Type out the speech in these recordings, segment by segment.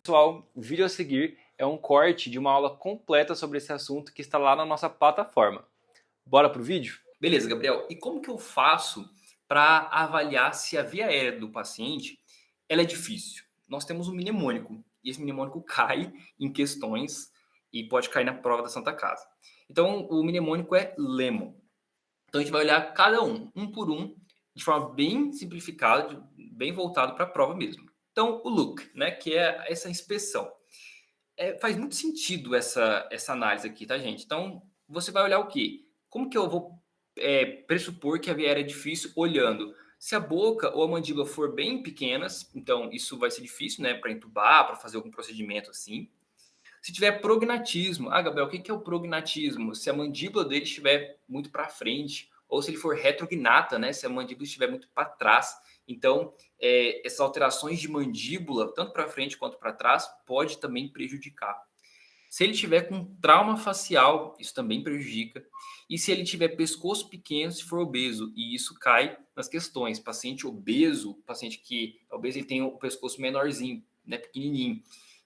Pessoal, o vídeo a seguir é um corte de uma aula completa sobre esse assunto que está lá na nossa plataforma. Bora pro vídeo? Beleza, Gabriel. E como que eu faço para avaliar se a via aérea do paciente ela é difícil? Nós temos um mnemônico e esse mnemônico cai em questões e pode cair na prova da Santa Casa. Então, o mnemônico é Lemon. Então, a gente vai olhar cada um por um, de forma bem simplificada, bem voltado para a prova mesmo. Então, o look, né, que é essa inspeção. Faz muito sentido essa análise aqui, tá, gente? Então, você vai olhar o quê? Como que eu vou pressupor que a via aérea é difícil olhando? Se a boca ou a mandíbula for bem pequenas, então isso vai ser difícil, né, para entubar, para fazer algum procedimento assim. Se tiver prognatismo, Gabriel, o que que é o prognatismo? Se a mandíbula dele estiver muito para frente, ou se ele for retrognata, né? Se a mandíbula estiver muito para trás. Então, essas alterações de mandíbula, tanto para frente quanto para trás, pode também prejudicar. Se ele tiver com trauma facial, isso também prejudica. E se ele tiver pescoço pequeno, se for obeso, e isso cai nas questões. Paciente obeso, paciente que é obeso, ele tem o pescoço menorzinho, né, pequenininho.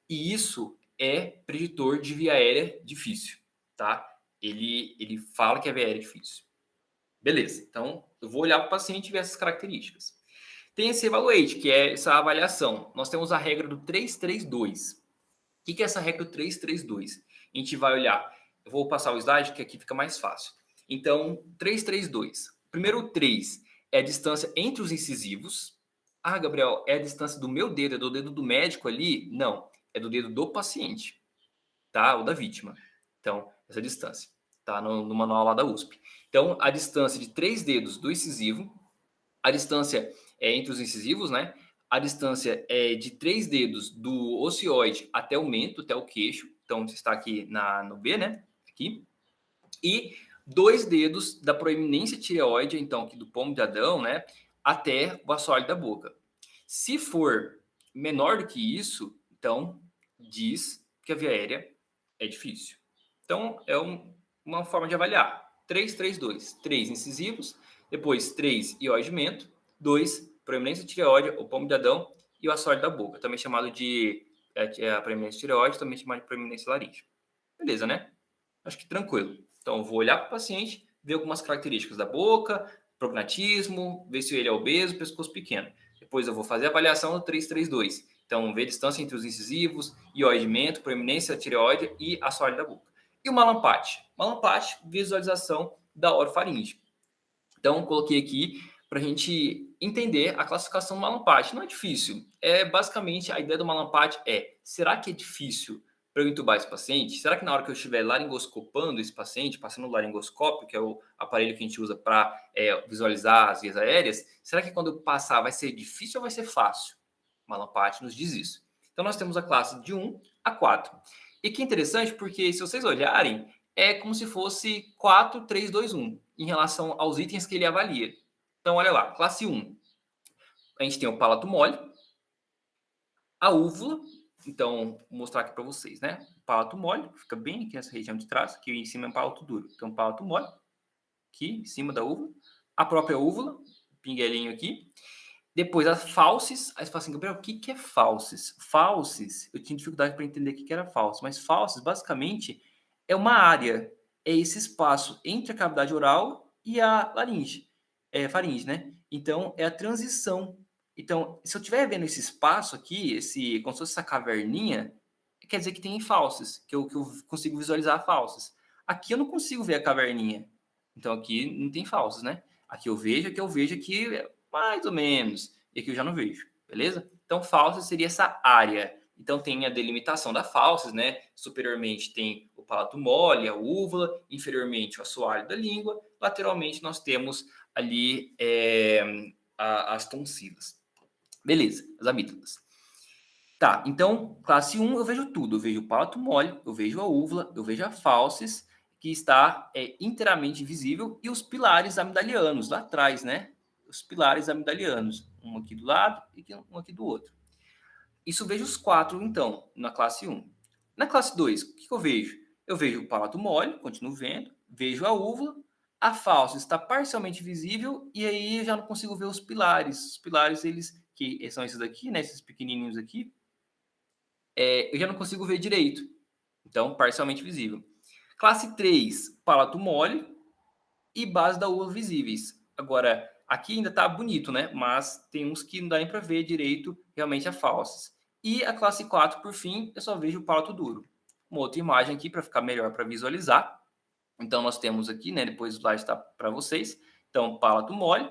E isso é preditor de via aérea difícil, tá? Ele fala que a via aérea é difícil. Beleza, então eu vou olhar para o paciente e ver essas características. Tem esse evaluate, que é essa avaliação. Nós temos a regra do 332. O que é essa regra do 332? A gente vai olhar, eu vou passar o slide que aqui fica mais fácil. Então, 332. Primeiro, 3 é a distância entre os incisivos. Gabriel, é a distância do meu dedo, é do dedo do médico ali? Não, é do dedo do paciente, tá? Ou da vítima. Então, essa distância, tá? No manual lá da USP. Então, a distância de 3 dedos do incisivo, a distância entre os incisivos, né? A distância é de 3 dedos do ocioide até o mento, até o queixo. Então, você está aqui no B, né? Aqui. E 2 dedos da proeminência tireoide, então, aqui do pomo de Adão, né? Até o assoalho da boca. Se for menor do que isso, então, diz que a via aérea é difícil. Então, é uma forma de avaliar. 3, 3, 2. 3 incisivos, depois 3 ióide de mento, 2 proeminência tireoide, ou pomo de Adão, e o assoalho da boca, também chamado de a proeminência tireoide, também chamado de proeminência laríngea. Beleza, né? Acho que tranquilo. Então, eu vou olhar para o paciente, ver algumas características da boca, prognatismo, ver se ele é obeso, pescoço pequeno. Depois eu vou fazer a avaliação do 332. Então, ver a distância entre os incisivos, ióide-mento, proeminência tireoide e assoalho da boca. E o malampate? Malampate, visualização da orofaringe. Então, coloquei aqui para a gente entender a classificação do malampate. Não é difícil. Basicamente, a ideia do malampate será que é difícil para eu entubar esse paciente? Será que na hora que eu estiver laringoscopando esse paciente, passando o laringoscópio, que é o aparelho que a gente usa para visualizar as vias aéreas, será que quando eu passar vai ser difícil ou vai ser fácil? O malampate nos diz isso. Então, nós temos a classe de 1 a 4. E que interessante, porque se vocês olharem, é como se fosse 4, 3, 2, 1, em relação aos itens que ele avalia. Então, olha lá, classe 1. A gente tem o palato mole, a úvula. Então, vou mostrar aqui para vocês, né? O palato mole, fica bem aqui nessa região de trás, aqui em cima é um palato duro. Então, palato mole, aqui em cima da úvula. A própria úvula, pinguelinho aqui. Depois as fauces. Aí você fala assim, Gabriel, o que é fauces? Fauces, eu tinha dificuldade para entender o que era fauces, mas fauces, basicamente, é uma área, é esse espaço entre a cavidade oral e a laringe, faringe, né? Então, é a transição. Então, se eu estiver vendo esse espaço aqui, como se fosse essa caverninha, quer dizer que tem fauces, que eu consigo visualizar fauces. Aqui eu não consigo ver a caverninha. Então, aqui não tem fauces, né? Aqui eu vejo, aqui mais ou menos. E aqui eu já não vejo, beleza? Então, fauces seria essa área. Então, tem a delimitação da fauces, né? Superiormente tem o palato mole, a úvula, inferiormente o assoalho da língua, lateralmente nós temos ali as tonsilas. Beleza, as amígdalas. Tá, então, classe 1 eu vejo tudo. Eu vejo o palato mole, eu vejo a úvula, eu vejo a fauces, que está inteiramente visível, e os pilares amidalianos, lá atrás, né? Os pilares amidalianos, um aqui do lado e um aqui do outro. Isso eu vejo os 4, então, na classe 1. Na classe 2, o que eu vejo? Eu vejo o palato mole, continuo vendo, vejo a úvula, a fauces está parcialmente visível, e aí eu já não consigo ver os pilares. Os pilares, eles, que são esses aqui, né? Esses pequenininhos aqui, eu já não consigo ver direito. Então, parcialmente visível. Classe 3, palato mole e base da uva visíveis. Agora, aqui ainda tá bonito, né? Mas tem uns que não dá nem para ver direito, realmente é falsas. E a classe 4, por fim, eu só vejo o palato duro. Uma outra imagem aqui para ficar melhor para visualizar. Então, nós temos aqui, né? Depois o slide está para vocês. Então, palato mole,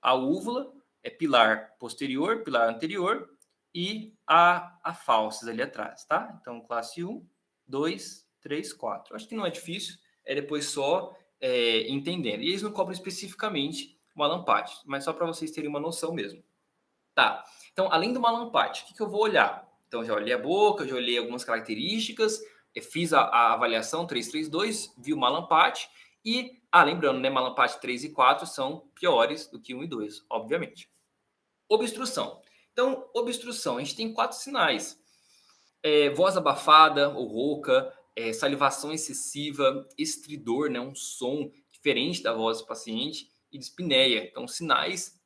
a úvula, pilar posterior, pilar anterior e a falsas ali atrás, tá? Então, classe 1, 2, 3, 4. Acho que não é difícil, é depois só entendendo. E eles não cobram especificamente uma lampate, mas só para vocês terem uma noção mesmo. Tá, então, além do malampate, o que eu vou olhar? Então, já olhei a boca, já olhei algumas características, fiz a avaliação 332, vi o malampate e, lembrando, né, malampate 3 e 4 são piores do que 1 e 2, obviamente. Obstrução. Então, obstrução, a gente tem 4 sinais. Voz abafada ou rouca, salivação excessiva, estridor, né, um som diferente da voz do paciente e dispneia. Então, sinais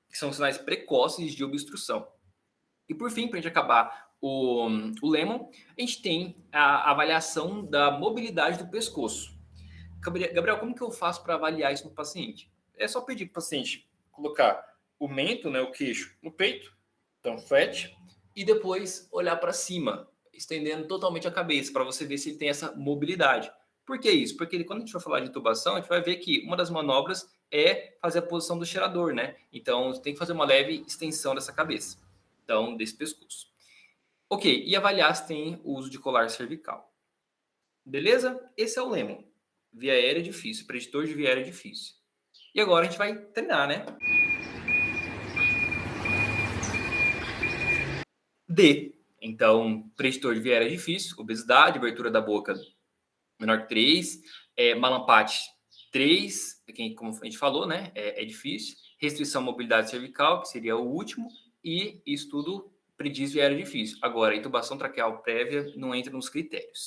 que são sinais precoces de obstrução. E por fim, para a gente acabar o Lemon, a gente tem a avaliação da mobilidade do pescoço. Gabriel, como que eu faço para avaliar isso no paciente? É só pedir para o paciente colocar o mento, né, o queixo, no peito, então flat, e depois olhar para cima, estendendo totalmente a cabeça, para você ver se ele tem essa mobilidade. Por que isso? Porque quando a gente for falar de intubação, a gente vai ver que uma das manobras é fazer a posição do cheirador, né? Então, tem que fazer uma leve extensão dessa cabeça, então, desse pescoço. Ok, e avaliar se tem o uso de colar cervical. Beleza? Esse é o Lemon. Via aérea é difícil, preditor de via aérea é difícil. E agora a gente vai treinar, né? D. Então, preditor de via aérea é difícil, obesidade, abertura da boca menor que 3, malampate 3, como a gente falou, né? É difícil. Restrição à mobilidade cervical, que seria o último, e isso tudo prediz via aérea difícil. Agora, intubação traqueal prévia não entra nos critérios.